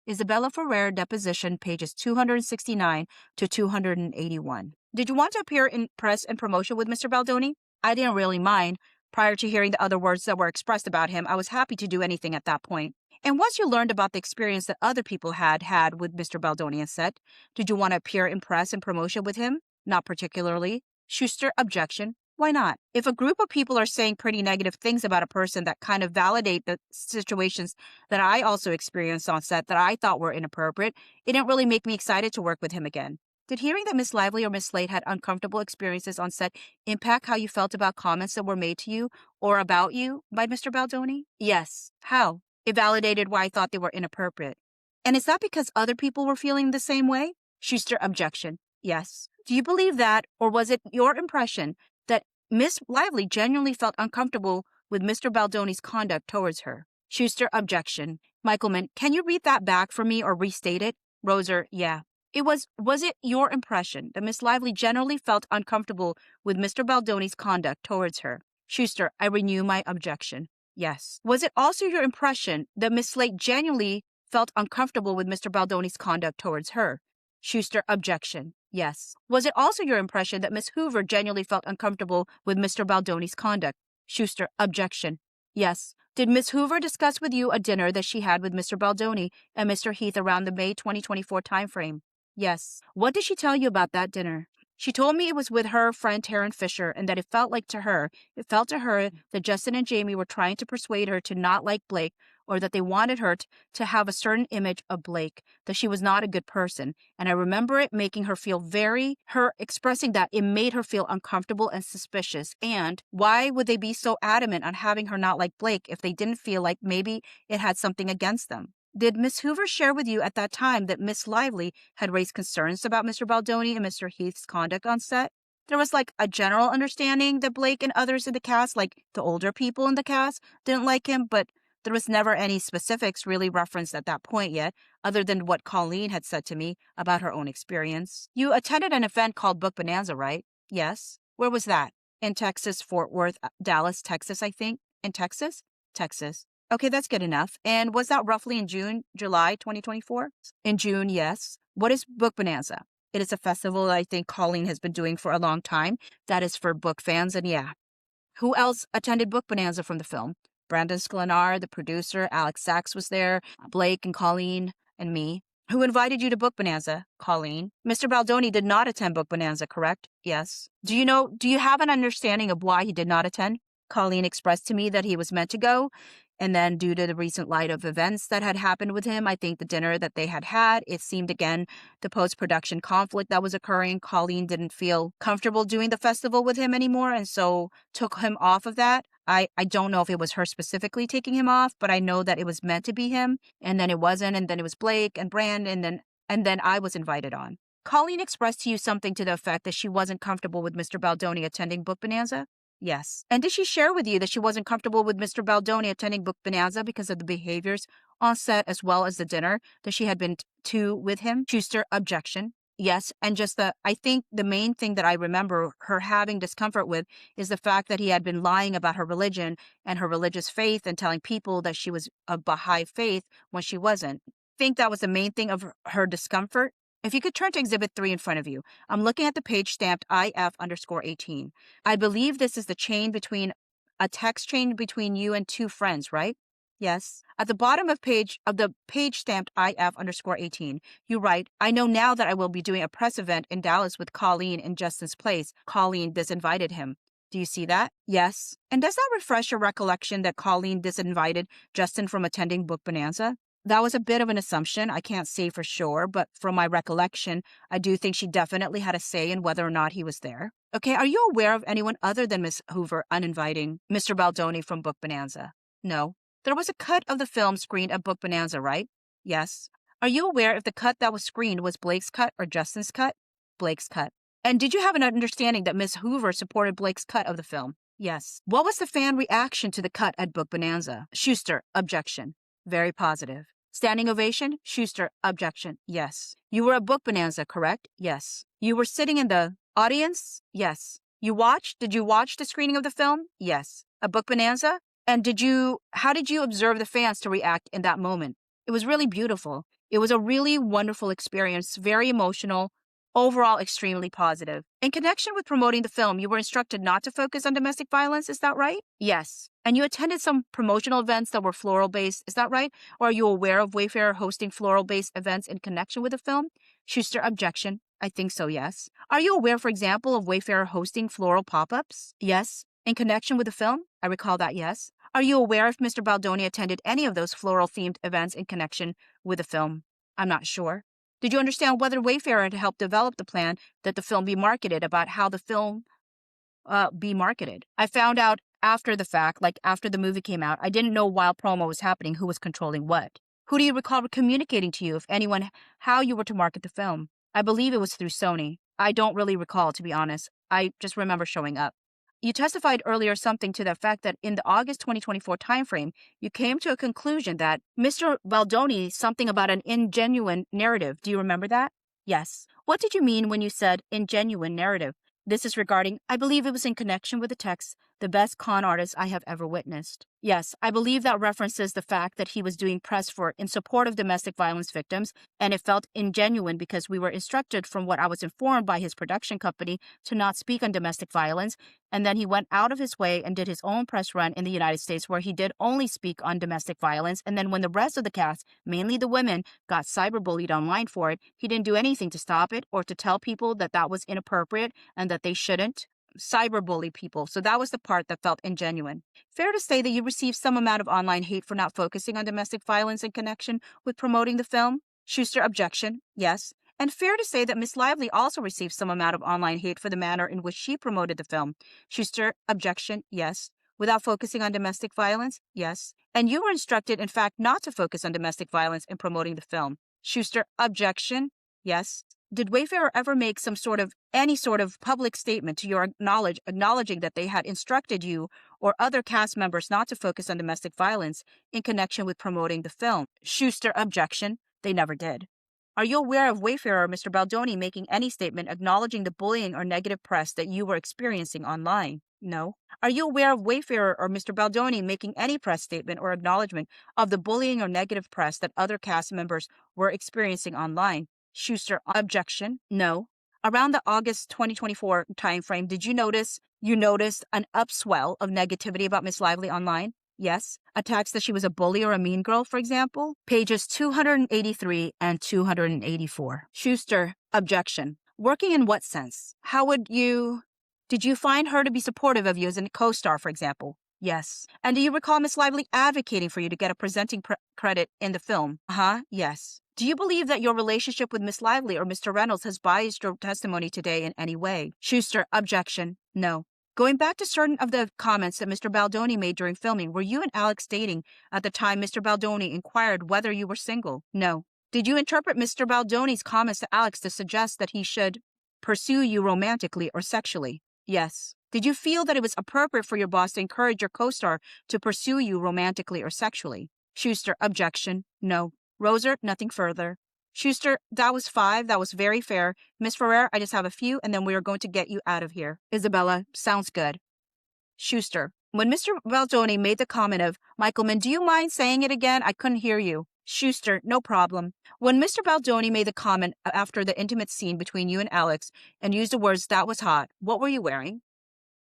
Isabela Ferrer, Deposition, pages 269 to 281. Did you want to appear in press and promotion with Mr. Baldoni? I didn't really mind. Prior to hearing the other words that were expressed about him, I was happy to do anything at that point. And once you learned about the experience that other people had with Mr. Baldoni and set, did you want to appear in press and promotion with him? Not particularly. Schuster, objection. Why not? If a group of people are saying pretty negative things about a person that kind of validate the situations that I also experienced on set that I thought were inappropriate, it didn't really make me excited to work with him again. Did hearing that Miss Lively or Miss Slade had uncomfortable experiences on set impact how you felt about comments that were made to you or about you by Mr. Baldoni? Yes. How? It validated why I thought they were inappropriate. And is that because other people were feeling the same way? Schuster, objection. Yes. Do you believe that, or was it your impression that Miss Lively genuinely felt uncomfortable with Mr. Baldoni's conduct towards her? Schuster, objection. Michaelman, can you read that back for me or restate it? Roser, yeah. Was it your impression that Miss Lively generally felt uncomfortable with Mr. Baldoni's conduct towards her? Schuster, I renew my objection. Yes. Was it also your impression that Miss Slade genuinely felt uncomfortable with Mr. Baldoni's conduct towards her? Schuster, objection. Yes. Was it also your impression that Miss Hoover genuinely felt uncomfortable with Mr. Baldoni's conduct? Schuster, objection. Yes. Did Miss Hoover discuss with you a dinner that she had with Mr. Baldoni and Mr. Heath around the May 2024 timeframe? Yes. What did she tell you about that dinner? She told me it was with her friend Taryn Fisher and that it felt to her that Justin and Jamie were trying to persuade her to not like Blake, or that they wanted her to have a certain image of Blake, that she was not a good person. And I remember it making her feel her expressing that it made her feel uncomfortable and suspicious. And why would they be so adamant on having her not like Blake if they didn't feel like maybe it had something against them? Did Miss Hoover share with you at that time that Miss Lively had raised concerns about Mr. Baldoni and Mr. Heath's conduct on set? There was a general understanding that Blake and others in the cast, the older people in the cast, didn't like him, but there was never any specifics really referenced at that point yet, other than what Colleen had said to me about her own experience. You attended an event called Book Bonanza, right? Yes. Where was that? In Texas, Fort Worth, Dallas, Texas, I think. In Texas? Texas. Okay, that's good enough. And was that roughly in July 2024? In June, yes. What is Book Bonanza? It is a festival I think Colleen has been doing for a long time. That is for book fans, and yeah. Who else attended Book Bonanza from the film? Brandon Sklenar, the producer, Alex Sachs was there, Blake and Colleen, and me. Who invited you to Book Bonanza? Colleen. Mr. Baldoni did not attend Book Bonanza, correct? Yes. Do you have an understanding of why he did not attend? Colleen expressed to me that he was meant to go, and then due to the recent light of events that had happened with him, I think the dinner that they had, it seemed again the post-production conflict that was occurring. Colleen didn't feel comfortable doing the festival with him anymore, and so took him off of that. I don't know if it was her specifically taking him off, but I know that it was meant to be him, and then it wasn't, and then it was Blake and Brand, and then I was invited on. Colleen expressed to you something to the effect that she wasn't comfortable with Mr. Baldoni attending Book Bonanza? Yes. And did she share with you that she wasn't comfortable with Mr. Baldoni attending Book Bonanza because of the behaviors on set as well as the dinner that she had been to with him? Schuster, objection. Yes, and I think the main thing that I remember her having discomfort with is the fact that he had been lying about her religion and her religious faith and telling people that she was of Baha'i faith when she wasn't. I think that was the main thing of her discomfort. If you could turn to Exhibit 3 in front of you, I'm looking at the page stamped IF_18. I believe this is a text chain between you and two friends, right? Yes. At the bottom of the page stamped IF_18, you write, I know now that I will be doing a press event in Dallas with Colleen in Justin's place. Colleen disinvited him. Do you see that? Yes. And does that refresh your recollection that Colleen disinvited Justin from attending Book Bonanza? That was a bit of an assumption. I can't say for sure, but from my recollection, I do think she definitely had a say in whether or not he was there. Okay, are you aware of anyone other than Miss Hoover uninviting Mr. Baldoni from Book Bonanza? No. There was a cut of the film screened at Book Bonanza, right? Yes. Are you aware if the cut that was screened was Blake's cut or Justin's cut? Blake's cut. And did you have an understanding that Miss Hoover supported Blake's cut of the film? Yes. What was the fan reaction to the cut at Book Bonanza? Schuster, objection. Very positive. Standing ovation? Schuster, objection. Yes. You were at Book Bonanza, correct? Yes. You were sitting in the audience? Yes. Did you watch the screening of the film? Yes. At Book Bonanza? And how did you observe the fans to react in that moment? It was really beautiful. It was a really wonderful experience, very emotional, overall extremely positive. In connection with promoting the film, you were instructed not to focus on domestic violence, is that right? Yes. And you attended some promotional events that were floral-based, is that right? Or are you aware of Wayfarer hosting floral-based events in connection with the film? Schuster, objection. I think so, yes. Are you aware, for example, of Wayfarer hosting floral pop-ups? Yes. In connection with the film? I recall that, yes. Are you aware if Mr. Baldoni attended any of those floral-themed events in connection with the film? I'm not sure. Did you understand whether Wayfarer had helped develop the plan that the film be marketed, about how the film be marketed? I found out after the fact, like after the movie came out. I didn't know while promo was happening who was controlling what. Who do you recall communicating to you, if anyone, how you were to market the film? I believe it was through Sony. I don't really recall, to be honest. I just remember showing up. You testified earlier something to the effect that in the August 2024 timeframe, you came to a conclusion that Mr. Baldoni, something about an ingenuine narrative. Do you remember that? Yes. What did you mean when you said ingenuine narrative? This is regarding, I believe it was in connection with the text, the best con artist I have ever witnessed. Yes, I believe that references the fact that he was doing press for in support of domestic violence victims, and it felt ingenuine because we were instructed, from what I was informed by his production company, to not speak on domestic violence, and then he went out of his way and did his own press run in the United States where he did only speak on domestic violence, and then when the rest of the cast, mainly the women, got cyberbullied online for it, he didn't do anything to stop it or to tell people that that was inappropriate and that they shouldn't cyberbully people. So that was the part that felt ingenuine. Fair to say that you received some amount of online hate for not focusing on domestic violence in connection with promoting the film? Schuster, objection. Yes. And fair to say that Miss Lively also received some amount of online hate for the manner in which she promoted the film? Schuster, objection. Yes. Without focusing on domestic violence? Yes. And you were instructed, in fact, not to focus on domestic violence in promoting the film? Schuster, objection. Yes. Did Wayfarer ever make any sort of public statement to your knowledge, acknowledging that they had instructed you or other cast members not to focus on domestic violence in connection with promoting the film? Schuster, objection. They never did. Are you aware of Wayfarer or Mr. Baldoni making any statement acknowledging the bullying or negative press that you were experiencing online? No. Are you aware of Wayfarer or Mr. Baldoni making any press statement or acknowledgement of the bullying or negative press that other cast members were experiencing online? Schuster, objection. No. Around the August 2024 timeframe, did you noticed an upswell of negativity about Miss Lively online? Yes. Attacks that she was a bully or a mean girl, for example? Pages 283 and 284. Schuster, objection. Working in what sense? Did you find her to be supportive of you as a co-star, for example? Yes. And do you recall Miss Lively advocating for you to get a presenting credit in the film? Yes. Do you believe that your relationship with Miss Lively or Mr. Reynolds has biased your testimony today in any way? Schuster, objection. No. Going back to certain of the comments that Mr. Baldoni made during filming, were you and Alex dating at the time Mr. Baldoni inquired whether you were single? No. Did you interpret Mr. Baldoni's comments to Alex to suggest that he should pursue you romantically or sexually? Yes. Did you feel that it was appropriate for your boss to encourage your co-star to pursue you romantically or sexually? Schuster, objection. No. Roser, nothing further. Schuster, that was 5. That was very fair. Miss Ferrer, I just have a few, and then we are going to get you out of here. Isabela, sounds good. Schuster, when Mr. Baldoni made the comment of, Michaelman, do you mind saying it again? I couldn't hear you. Schuster, no problem. When Mr. Baldoni made the comment after the intimate scene between you and Alex and used the words, that was hot, what were you wearing?